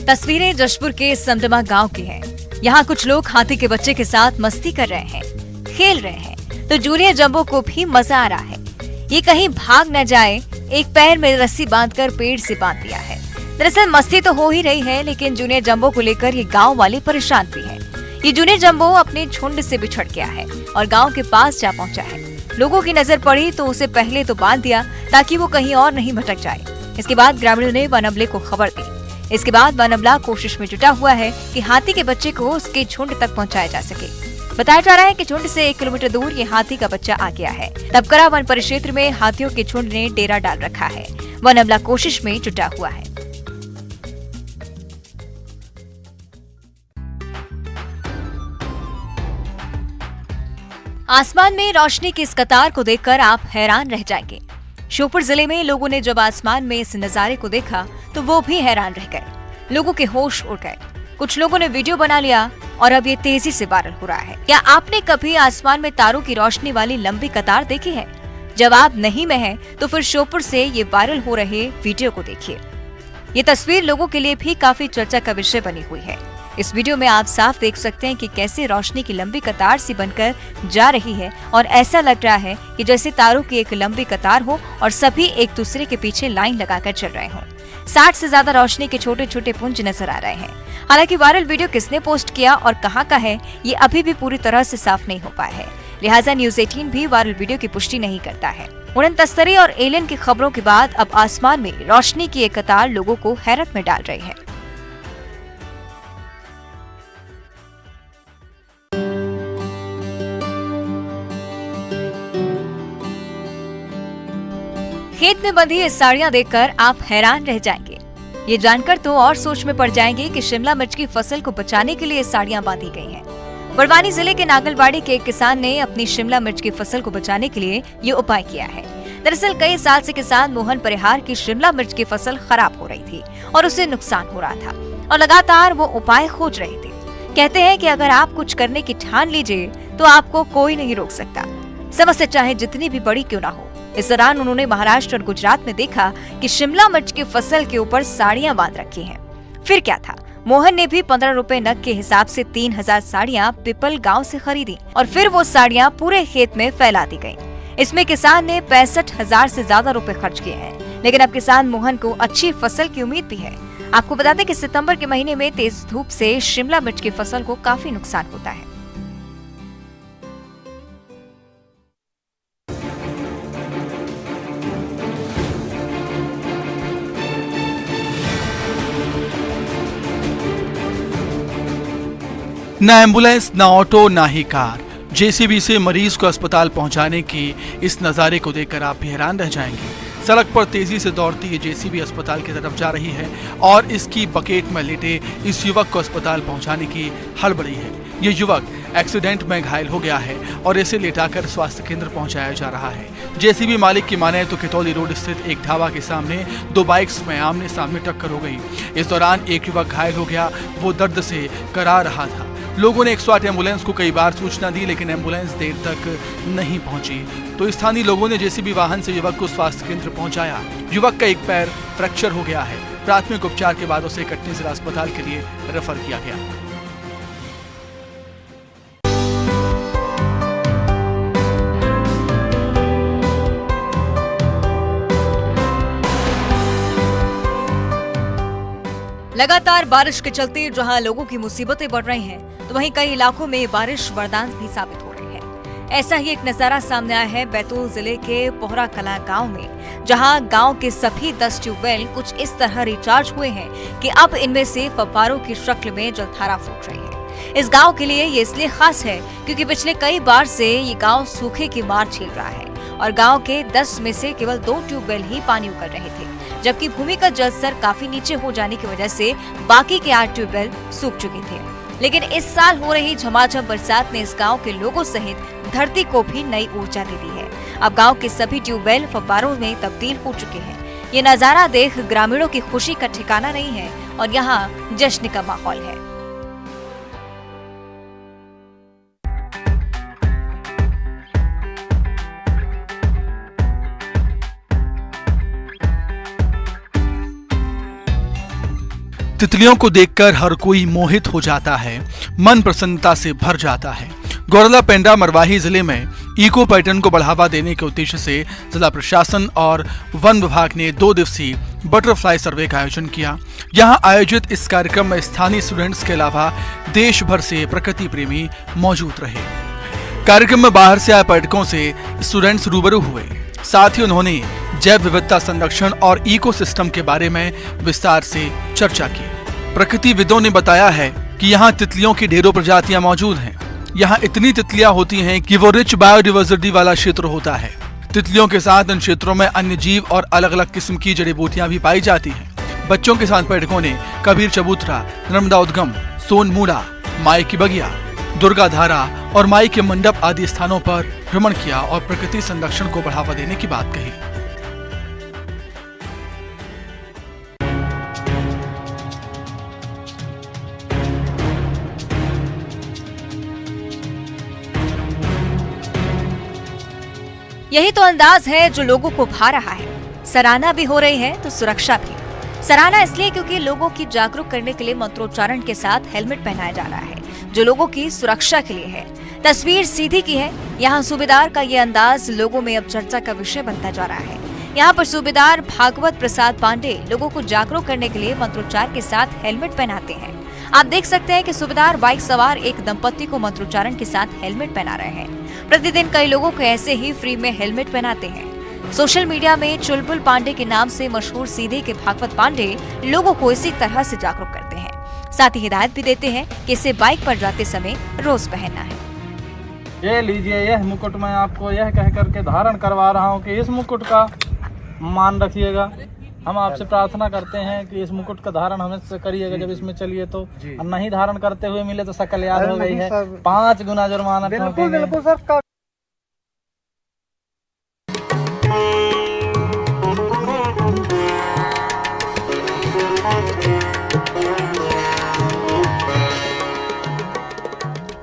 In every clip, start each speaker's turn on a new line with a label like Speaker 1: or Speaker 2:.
Speaker 1: तस्वीरें जशपुर के समदमा गांव की हैं। यहाँ कुछ लोग हाथी के बच्चे के साथ मस्ती कर रहे हैं, खेल रहे हैं, तो जूनियर जंबो को भी मजा आ रहा है। ये कहीं भाग न जाए, एक पैर में रस्सी बांधकर पेड़ से बांध दिया है। दरअसल मस्ती तो हो ही रही है, लेकिन जूनियर जंबो को लेकर ये गाँव वाले परेशान भी है। ये जूनियर जंबो अपने झुंड से बिछड़ गया है और गाँव के पास जा पहुँचा है। लोगों की नजर पड़ी तो उसे पहले तो बांध दिया ताकि वो कहीं और नहीं भटक जाए। इसके बाद ग्रामीणों ने वन अमले को खबर दी। इसके बाद वन अमला कोशिश में जुटा हुआ है कि हाथी के बच्चे को उसके झुंड तक पहुंचाया जा सके। बताया जा रहा है कि झुंड से 1 किलोमीटर दूर ये हाथी का बच्चा आ गया है। तबकरा वन परिक्षेत्र में हाथियों के झुंड ने डेरा डाल रखा है। वन अमला कोशिश में जुटा हुआ है। आसमान में रोशनी की इस कतार को देखकर आप हैरान रह जाएंगे। श्योपुर जिले में लोगों ने जब आसमान में इस नजारे को देखा तो वो भी हैरान रह गए। लोगों के होश उड़ गए। कुछ लोगों ने वीडियो बना लिया और अब ये तेजी से वायरल हो रहा है। क्या आपने कभी आसमान में तारों की रोशनी वाली लंबी कतार देखी है? जवाब नहीं में है तो फिर श्योपुर से ये वायरल हो रहे वीडियो को देखिए। ये तस्वीर लोगों के लिए भी काफी चर्चा का विषय बनी हुई है। इस वीडियो में आप साफ देख सकते हैं कि कैसे रोशनी की लंबी कतार सी बनकर जा रही है और ऐसा लग रहा है कि जैसे तारों की एक लंबी कतार हो और सभी एक दूसरे के पीछे लाइन लगाकर चल रहे हों। 60 से ज्यादा रोशनी के छोटे छोटे पुंज नजर आ रहे हैं। हालांकि वायरल वीडियो किसने पोस्ट किया और कहां का है, ये अभी भी पूरी तरह से साफ नहीं हो पाया है। लिहाजा न्यूज़ 18 भी वायरल वीडियो की पुष्टि नहीं करता है। उड़न तस्करी और एलियन की खबरों के बाद अब आसमान में रोशनी की एक कतार लोगों को हैरत में डाल रही है। खेत में बंधी ये साड़ियां देखकर आप हैरान रह जाएंगे। ये जानकर तो और सोच में पड़ जाएंगे कि शिमला मिर्च की फसल को बचाने के लिए साड़ियां बांधी गई हैं। बड़वानी जिले के नागलवाड़ी के एक किसान ने अपनी शिमला मिर्च की फसल को बचाने के लिए ये उपाय किया है। दरअसल कई साल से किसान मोहन परिहार की शिमला मिर्च की फसल खराब हो रही थी और उसे नुकसान हो रहा था और लगातार वो उपाय खोज रहे थे। कहते हैं कि अगर आप कुछ करने की ठान लीजिए तो आपको कोई नहीं रोक सकता, समस्या चाहे जितनी भी बड़ी क्यों ना हो। इस दौरान उन्होंने महाराष्ट्र और गुजरात में देखा कि शिमला मिर्च की फसल के ऊपर साड़ियां बांध रखी हैं। फिर क्या था, मोहन ने भी 15 रुपए नग के हिसाब से 3000 साड़ियां पिपल गांव से खरीदी और फिर वो साड़ियां पूरे खेत में फैला दी गयी। इसमें किसान ने 65,000 से ज्यादा रुपए खर्च किए हैं। लेकिन अब किसान मोहन को अच्छी फसल की उम्मीद भी है। आपको बता दें कि सितंबर के महीने में तेज धूप से शिमला मिर्च की फसल को काफी नुकसान होता है।
Speaker 2: ना एम्बुलेंस, ना ऑटो, ना ही कार। जेसीबी से मरीज को अस्पताल पहुंचाने की इस नज़ारे को देखकर आप भी हैरान रह जाएंगे। सड़क पर तेजी से दौड़ती ये जेसीबी अस्पताल की तरफ जा रही है और इसकी बकेट में लेटे इस युवक को अस्पताल पहुंचाने की हड़बड़ी है। ये युवक एक्सीडेंट में घायल हो गया है और इसे लेटाकर स्वास्थ्य केंद्र पहुंचाया जा रहा है। जेसीबी मालिक की माने तो कितौली रोड स्थित एक ढाबा के सामने 2 बाइक्स में आमने सामने टक्कर हो गई। इस दौरान एक युवक घायल हो गया, वो दर्द से करा रहा था। लोगों ने 108 एम्बुलेंस को कई बार सूचना दी, लेकिन एम्बुलेंस देर तक नहीं पहुंची। तो स्थानीय लोगों ने जेसीबी वाहन से युवक को स्वास्थ्य केंद्र पहुंचाया। युवक का एक पैर फ्रैक्चर हो गया है। प्राथमिक उपचार के बाद उसे कटनी जिला अस्पताल के लिए रेफर किया गया।
Speaker 1: लगातार बारिश के चलते जहां लोगों की मुसीबतें बढ़ रही हैं, तो वहीं कई इलाकों में बारिश वरदान भी साबित हो रही है। ऐसा ही एक नजारा सामने आया है बैतूल जिले के पोहरा कला गांव में, जहां गांव के सभी 10 ट्यूबवेल कुछ इस तरह रिचार्ज हुए हैं कि अब इनमें से फव्वारों की शक्ल में जलधारा फूट रही है। इस गांव के लिए ये इसलिए खास है क्योंकि पिछले कई बार से ये गांव सूखे की मार झेल रहा है और गांव के 10 में से केवल 2 ट्यूबवेल ही पानी उकर रहे थे, जबकि भूमि का जलस्तर काफी नीचे हो जाने की वजह से बाकी के 8 ट्यूबवेल सूख चुके थे। लेकिन इस साल हो रही झमाझम बरसात ने इस गांव के लोगों सहित धरती को भी नई ऊर्जा दे दी है। अब गांव के सभी ट्यूबवेल फव्वारों में तब्दील हो चुके हैं। ये नजारा देख ग्रामीणों की खुशी का ठिकाना नहीं है और यहाँ जश्न का माहौल है।
Speaker 2: तितलियों को देखकर हर कोई मोहित हो जाता है, मन प्रसन्नता से भर जाता है। गौरला पेंड्रा मरवाही जिले में इको पर्यटन को बढ़ावा देने के उद्देश्य से जिला प्रशासन और वन विभाग ने 2 दिवसीय बटरफ्लाई सर्वे का आयोजन किया। यहां आयोजित इस कार्यक्रम में स्थानीय स्टूडेंट्स के अलावा देश भर से प्रकृति प्रेमी मौजूद रहे। कार्यक्रम में बाहर से आए पर्यटकों से स्टूडेंट्स रूबरू हुए। साथ ही उन्होंने जैव विविधता संरक्षण और इकोसिस्टम के बारे में विस्तार से चर्चा की। प्रकृतिविदों ने बताया है कि यहाँ तितलियों की ढेरों प्रजातियां मौजूद हैं। यहाँ इतनी तितलियां होती हैं कि वो रिच बायोडाइवर्सिटी वाला क्षेत्र होता है। तितलियों के साथ इन क्षेत्रों में अन्य जीव और अलग अलग किस्म की जड़ी बूटियां भी पाई जाती हैं। बच्चों के साथ पर्यटकों ने कबीर चबूतरा, नर्मदा उद्गम, सोनमूड़ा, माई की बगिया, दुर्गा धारा और माई के मंडप आदि स्थानों पर भ्रमण किया और प्रकृति संरक्षण को बढ़ावा देने की बात कही।
Speaker 1: यही तो अंदाज है जो लोगों को भा रहा है। सराहना भी हो रही है तो सुरक्षा भी। सराहना इसलिए क्योंकि लोगों की जागरूक करने के लिए मंत्रोच्चारण के साथ हेलमेट पहनाया जा रहा है, जो लोगों की सुरक्षा के लिए है। तस्वीर सीधी की है। यहाँ सूबेदार का ये अंदाज लोगों में अब चर्चा का विषय बनता जा रहा है। यहाँ पर सूबेदार भागवत प्रसाद पांडे लोगों को जागरूक करने के लिए मंत्रोच्चार के साथ हेलमेट पहनाते हैं। आप देख सकते हैं कि सूबेदार बाइक सवार एक दंपति को मंत्रोच्चारण के साथ हेलमेट पहना रहे हैं। प्रतिदिन कई लोगों को ऐसे ही फ्री में हेलमेट पहनाते हैं। सोशल मीडिया में चुलबुल पांडे के नाम से मशहूर सीधे के भागवत पांडे लोगों को इसी तरह से जागरूक करते हैं। साथ ही हिदायत भी देते हैं कि इसे बाइक पर जाते समय रोज पहनना है।
Speaker 3: ये लीजिए, यह मुकुट मैं आपको यह कह करके धारण करवा रहा हूँ कि इस मुकुट का मान रखिएगा। हम आपसे प्रार्थना करते हैं कि इस मुकुट का धारण हमें करिएगा जब इसमें चलिए तो। नहीं धारण करते हुए मिले तो शकल याद हो गई है, 5 गुना जुर्माना। बिल्कुल सर।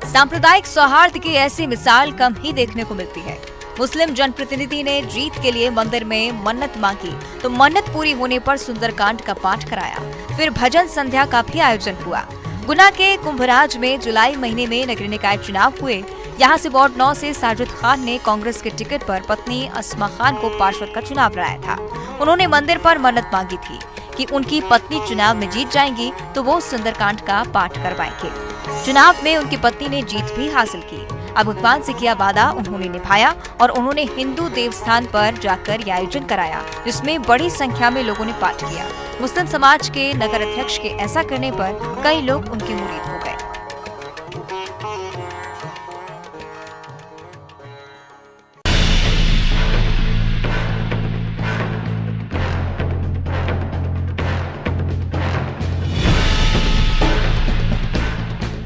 Speaker 1: सांप्रदायिक सौहार्द की ऐसी मिसाल कम ही देखने को मिलती है। मुस्लिम जनप्रतिनिधि ने जीत के लिए मंदिर में मन्नत मांगी तो मन्नत पूरी होने पर सुंदरकांड का पाठ कराया। फिर भजन संध्या का भी आयोजन हुआ। गुना के कुंभराज में जुलाई महीने में नगरीय निकाय चुनाव हुए। यहाँ से वार्ड 9 से साजिद खान ने कांग्रेस के टिकट पर पत्नी अस्मा खान को पार्षद का चुनाव लड़ाया था। उन्होंने मंदिर पर मन्नत मांगी थी कि उनकी पत्नी चुनाव में जीत जाएंगी तो वो सुंदरकांड का पाठ करवाएंगे। चुनाव में उनकी पत्नी ने जीत भी हासिल की। अब भगवान से किया वादा उन्होंने निभाया और उन्होंने हिंदू देवस्थान पर जाकर यह आयोजन कराया, जिसमें बड़ी संख्या में लोगों ने पाठ किया। मुस्लिम समाज के नगर अध्यक्ष के ऐसा करने पर कई लोग उनके मुरीद हो गए।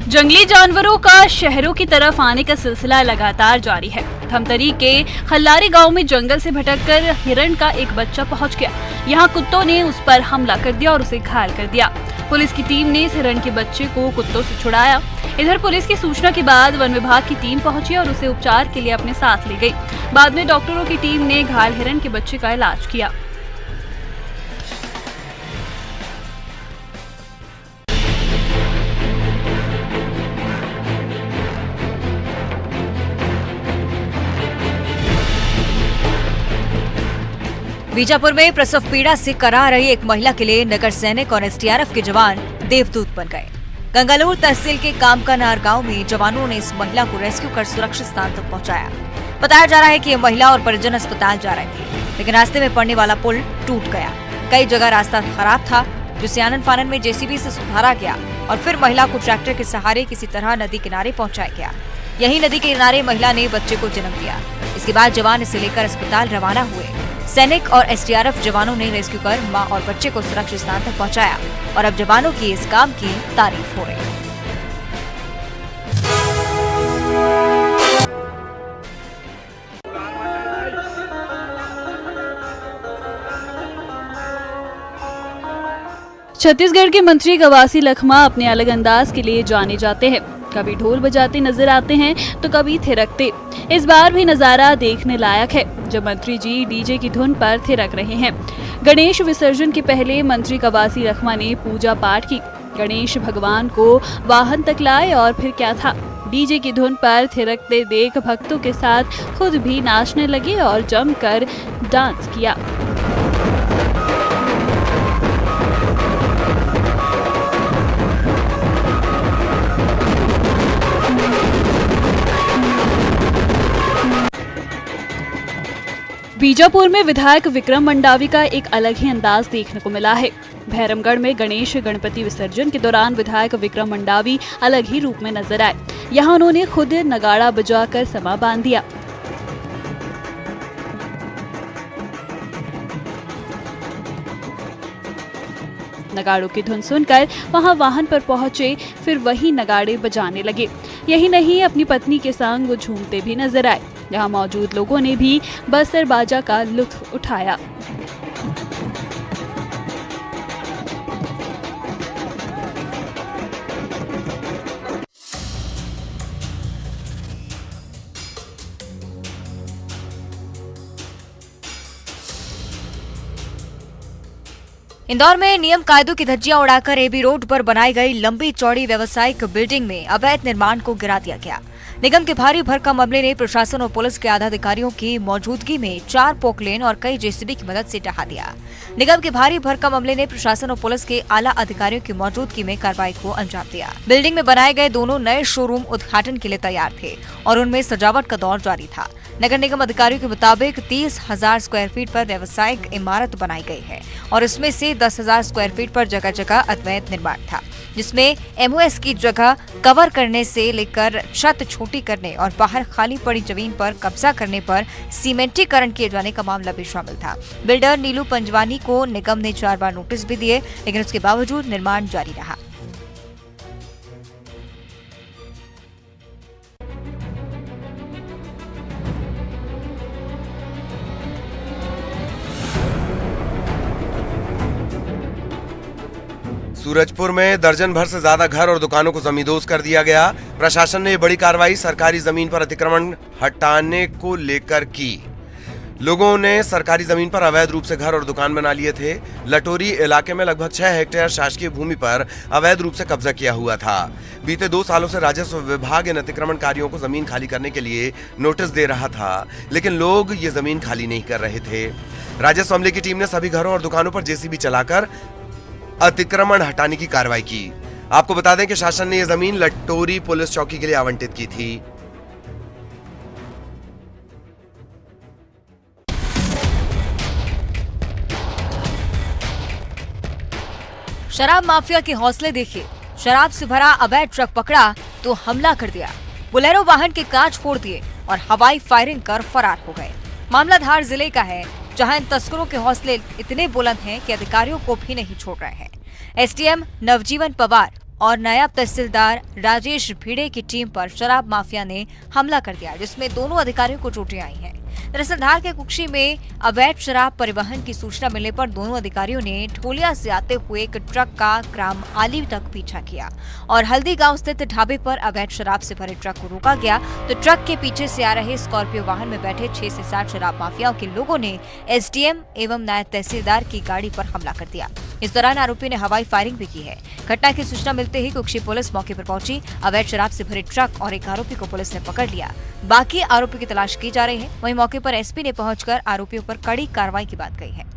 Speaker 4: जंगली जानवरों का शहरों की तरफ आने का सिलसिला लगातार जारी है। धमतरी के खल्लारी गांव में जंगल से भटककर हिरण का एक बच्चा पहुंच गया। यहां कुत्तों ने उस पर हमला कर दिया और उसे घायल कर दिया। पुलिस की टीम ने इस हिरण के बच्चे को कुत्तों से छुड़ाया। इधर पुलिस की सूचना के बाद वन विभाग की टीम पहुंची और उसे उपचार के लिए अपने साथ ले गई। बाद में डॉक्टरों की टीम ने घायल हिरण के बच्चे का इलाज किया।
Speaker 1: बीजापुर में प्रसव पीड़ा से करा रही एक महिला के लिए नगर सैनिक और एसडीआरएफ के जवान देवदूत बन गए। गंगालूर तहसील के कामकानार गांव में जवानों ने इस महिला को रेस्क्यू कर सुरक्षित स्थान तक पहुंचाया। बताया जा रहा है कि ये महिला और परिजन अस्पताल जा रहे थे, लेकिन रास्ते में पड़ने वाला पुल टूट गया। कई जगह रास्ता खराब था, जिसे आनन फानन में जेसीबी से सुधारा गया और फिर महिला को ट्रैक्टर के सहारे किसी तरह नदी किनारे पहुंचाया गया। यही नदी के किनारे महिला ने बच्चे को जन्म दिया। इसके बाद जवान इसे लेकर अस्पताल रवाना हुए। सैनिक और एसडीआरएफ जवानों ने रेस्क्यू कर मां और बच्चे को सुरक्षित स्थान तक पहुंचाया और अब जवानों की इस काम की तारीफ हो रही है।
Speaker 4: छत्तीसगढ़ के मंत्री गवासी लखमा अपने अलग अंदाज के लिए जाने जाते हैं। कभी ढोल बजाते नजर आते हैं तो कभी थिरकते। इस बार भी नजारा देखने लायक है जब मंत्री जी डीजे की धुन पर थिरक रहे हैं। गणेश विसर्जन के पहले मंत्री कवासी लखमा ने पूजा पाठ की, गणेश भगवान को वाहन तक लाए और फिर क्या था, डीजे की धुन पर थिरकते देख भक्तों के साथ खुद भी नाचने लगे और जमकर डांस किया। बीजापुर में विधायक विक्रम मंडावी का एक अलग ही अंदाज देखने को मिला है। भैरमगढ़ में गणेश गणपति विसर्जन के दौरान विधायक विक्रम मंडावी अलग ही रूप में नजर आए। यहां उन्होंने खुद नगाड़ा बजाकर समा बांध दिया। नगाड़ों की धुन सुनकर वहां वाहन पर पहुंचे, फिर वही नगाड़े बजाने लगे। यही नहीं, अपनी पत्नी के संग वो झूमते भी नजर आए। यहाँ मौजूद लोगों ने भी बस्तर बाजा का लुत्फ उठाया।
Speaker 1: इंदौर में नियम कायदों की धज्जियां उड़ाकर एबी रोड पर बनाई गई लंबी चौड़ी व्यावसायिक बिल्डिंग में अवैध निर्माण को गिरा दिया गया। निगम के भारी भरकम अमले ने प्रशासन और पुलिस के आधा अधिकारियों की मौजूदगी में 4 पोकलेन और कई जेसीबी की मदद से ढहा दिया। निगम के भारी भरकम अमले ने प्रशासन और पुलिस के आला अधिकारियों की मौजूदगी में कार्रवाई को अंजाम दिया। बिल्डिंग में बनाए गए दोनों नए शोरूम उद्घाटन के लिए तैयार थे और उनमें सजावट का दौर जारी था। नगर निगम अधिकारियों के मुताबिक 30,000 स्क्वायर फीट पर व्यावसायिक इमारत बनाई गई है और इसमें से 10,000 स्क्वायर फीट पर जगह जगह अवैध निर्माण था, जिसमें एमओएस की जगह कवर करने से लेकर छत छोटी करने और बाहर खाली पड़ी जमीन पर कब्जा करने पर सीमेंटीकरण किए जाने का मामला भी शामिल था। बिल्डर नीलू पंजवानी को निगम ने 4 बार नोटिस भी दिए, लेकिन उसके बावजूद निर्माण जारी रहा।
Speaker 5: सूरजपुर में दर्जन भर से ज्यादा घर और दुकानों को जमींदोज कर दिया गया। प्रशासन ने बड़ी कार्रवाई सरकारी जमीन पर अतिक्रमण हटाने को लेकर की। लोगों ने सरकारी जमीन पर अवैध रूप से घर और दुकान बना लिए थे। लटोरी इलाके में लगभग 6 हेक्टेयर शासकीय भूमि पर अवैध रूप से कब्जा किया हुआ था। बीते 2 सालों से राजस्व विभाग इन अतिक्रमणकारियों को जमीन खाली करने के लिए नोटिस दे रहा था, लेकिन लोग ये जमीन खाली नहीं कर रहे थे। राजस्व अमले की टीम ने सभी घरों और दुकानों पर जेसीबी चलाकर अतिक्रमण हटाने की कार्रवाई की। आपको बता दें कि शासन ने यह जमीन लटोरी पुलिस चौकी के लिए आवंटित की थी।
Speaker 1: शराब माफिया के हौसले देखिए। शराब से भरा अवैध ट्रक पकड़ा तो हमला कर दिया। बोलेरो वाहन के कांच फोड़ दिए और हवाई फायरिंग कर फरार हो गए। मामला धार जिले का है, जहां इन तस्करों के हौसले इतने बुलंद हैं कि अधिकारियों को भी नहीं छोड़ रहे हैं। एसडीएम नवजीवन पवार और नायब तहसीलदार राजेश भिड़े की टीम पर शराब माफिया ने हमला कर दिया, जिसमें दोनों अधिकारियों को चोटें आई हैं। दरअसल धार के कुक्षी में अवैध शराब परिवहन की सूचना मिलने पर दोनों अधिकारियों ने ढोलिया से आते हुए एक ट्रक का ग्राम आली तक पीछा किया और हल्दी गांव स्थित ढाबे पर अवैध शराब से भरे ट्रक को रोका गया तो ट्रक के पीछे से आ रहे स्कॉर्पियो वाहन में बैठे 6 से 7 शराब माफियाओं के लोगों ने एसडीएम एवं नायब तहसीलदार की गाड़ी पर हमला कर दिया। इस दौरान आरोपी ने हवाई फायरिंग भी की है। घटना की सूचना मिलते ही कुक्षी पुलिस मौके पर पहुंची। अवैध शराब से भरे ट्रक और एक आरोपी को पुलिस ने पकड़ लिया। बाकी आरोपी की तलाश की जा रही है। वहीं मौके पर एसपी ने पहुंचकर आरोपियों पर कड़ी कार्रवाई की बात कही है।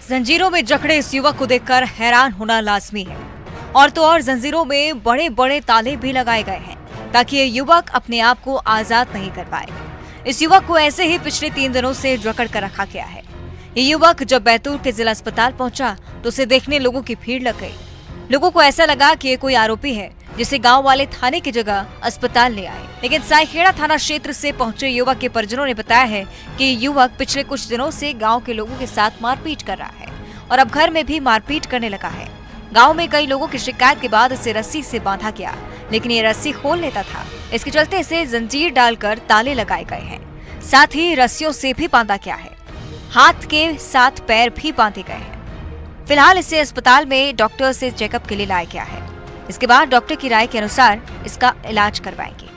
Speaker 1: जंजीरों में जकड़े इस युवक को देखकर हैरान होना लाजमी है। और तो और जंजीरों में बड़े बड़े ताले भी लगाए गए हैं ताकि ये युवक अपने आप को आजाद नहीं कर पाए। इस युवक को ऐसे ही पिछले 3 दिनों से जकड़ कर रखा गया है। ये युवक जब बैतूल के जिला अस्पताल पहुंचा तो उसे देखने लोगों की भीड़ लग गई। लोगों को ऐसा लगा कि ये कोई आरोपी है जिसे गांव वाले थाने की जगह अस्पताल ले आए। लेकिन साईखेड़ा थाना क्षेत्र से पहुंचे युवक के परिजनों ने बताया है कि युवक पिछले कुछ दिनों से गांव के लोगों के साथ मारपीट कर रहा है और अब घर में भी मारपीट करने लगा है। गांव में कई लोगों की शिकायत के बाद इसे रस्सी से बांधा गया। लेकिन ये रस्सी खोल लेता था। इसके चलते इसे जंजीर डालकर ताले लगाए गए हैं। साथ ही रस्सियों से भी बांधा गया है। हाथ के साथ पैर भी बांधे गए हैं। फिलहाल इसे अस्पताल में डॉक्टर से चेकअप के लिए लाया गया है। इसके बाद डॉक्टर की राय के अनुसार इसका इलाज करवाएंगे।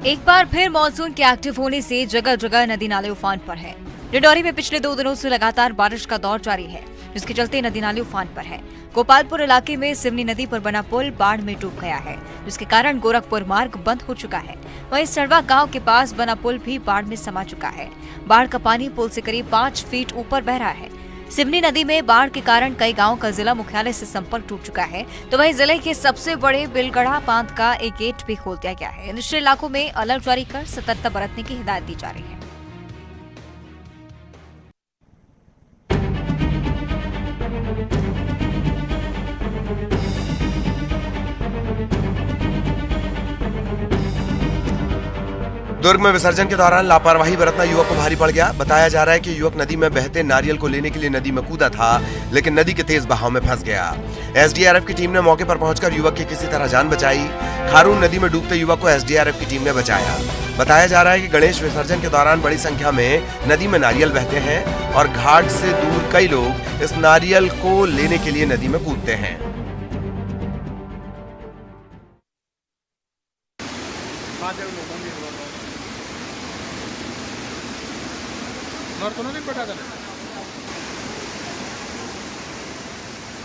Speaker 1: एक बार फिर मानसून के एक्टिव होने से जगह जगह नदी नाले उफान पर है। डिंडौरी में पिछले 2 दिनों से लगातार बारिश का दौर जारी है, जिसके चलते नदी नाले उफान पर है। गोपालपुर इलाके में सिवनी नदी पर बना पुल बाढ़ में डूब गया है, जिसके कारण गोरखपुर मार्ग बंद हो चुका है। वहीं सड़वा गांव के पास बना पुल भी बाढ़ में समा चुका है। बाढ़ का पानी पुल से करीब 5 फीट ऊपर बह रहा है। सिवनी नदी में बाढ़ के कारण कई गांवों का जिला मुख्यालय से संपर्क टूट चुका है, तो वहीं जिले के सबसे बड़े बिलगढ़ा बांध का एक गेट भी खोल दिया गया है। निचले इलाकों में अलर्ट जारी कर सतर्कता बरतने की हिदायत दी जा रही है।
Speaker 5: दुर्ग में विसर्जन के दौरान लापरवाही बरतना युवक को भारी पड़ गया। बताया जा रहा है कि युवक नदी में बहते नारियल को लेने के लिए नदी में कूदा था, लेकिन नदी के तेज बहाव में फंस गया। एसडीआरएफ की टीम ने मौके पर पहुंचकर युवक की किसी तरह जान बचाई। खारून नदी में डूबते युवक को एसडीआरएफ की टीम ने बचाया। बताया जा रहा है कि गणेश विसर्जन के दौरान बड़ी संख्या में नदी में नारियल बहते हैं और घाट से दूर कई लोग इस नारियल को लेने के लिए नदी में कूदते हैं।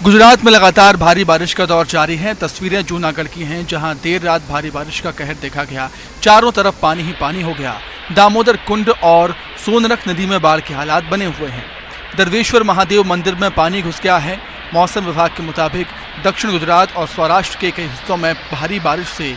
Speaker 2: गुजरात में लगातार भारी बारिश का दौर जारी है। तस्वीरें जूनागढ़ की हैं, जहां देर रात भारी बारिश का कहर देखा गया। चारों तरफ पानी ही पानी हो गया। दामोदर कुंड और सोनरख नदी में बाढ़ के हालात बने हुए हैं। दर्वेश्वर महादेव मंदिर में पानी घुस गया है। मौसम विभाग के मुताबिक दक्षिण गुजरात और सौराष्ट्र के कई हिस्सों में भारी बारिश से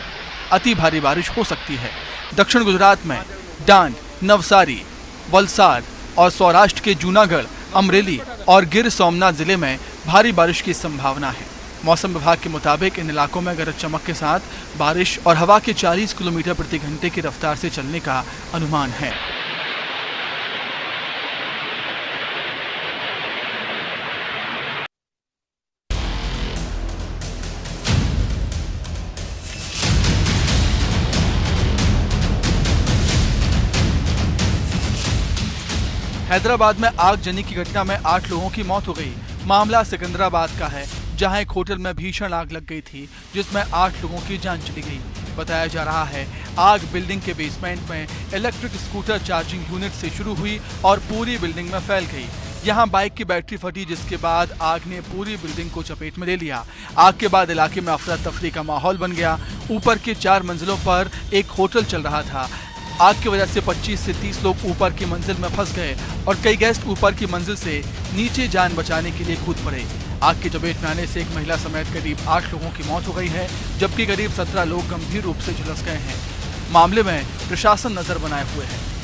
Speaker 2: अति भारी बारिश हो सकती है। दक्षिण गुजरात में डांग, नवसारी, वलसाड और सौराष्ट्र के जूनागढ़, अमरेली और गिर सोमनाथ जिले में भारी बारिश की संभावना है। मौसम विभाग के मुताबिक इन इलाकों में गरज चमक के साथ बारिश और हवा के 40 किलोमीटर प्रति घंटे की रफ्तार से चलने का अनुमान है। हैदराबाद में आगजनी की घटना में 8 लोगों की मौत हो गई। मामला सिकंदराबाद का है, जहां एक होटल में भीषण आग लग गई थी, जिसमें 8 लोगों की जान चली गई। बताया जा रहा है आग बिल्डिंग के बेसमेंट में इलेक्ट्रिक स्कूटर चार्जिंग यूनिट से शुरू हुई और पूरी बिल्डिंग में फैल गई। यहां बाइक की बैटरी फटी, जिसके बाद आग ने पूरी बिल्डिंग को चपेट में ले लिया। आग के बाद इलाके में अफरा तफरी का माहौल बन गया। ऊपर के 4 मंजिलों पर एक होटल चल रहा था। आग की वजह से 25 से 30 लोग ऊपर की मंजिल में फंस गए और कई गेस्ट ऊपर की मंजिल से नीचे जान बचाने के लिए कूद पड़े। आग की चपेट में आने से एक महिला समेत करीब 8 लोगों की मौत हो गई है, जबकि करीब 17 लोग गंभीर रूप से झुलस गए हैं। मामले में प्रशासन नजर बनाए हुए है।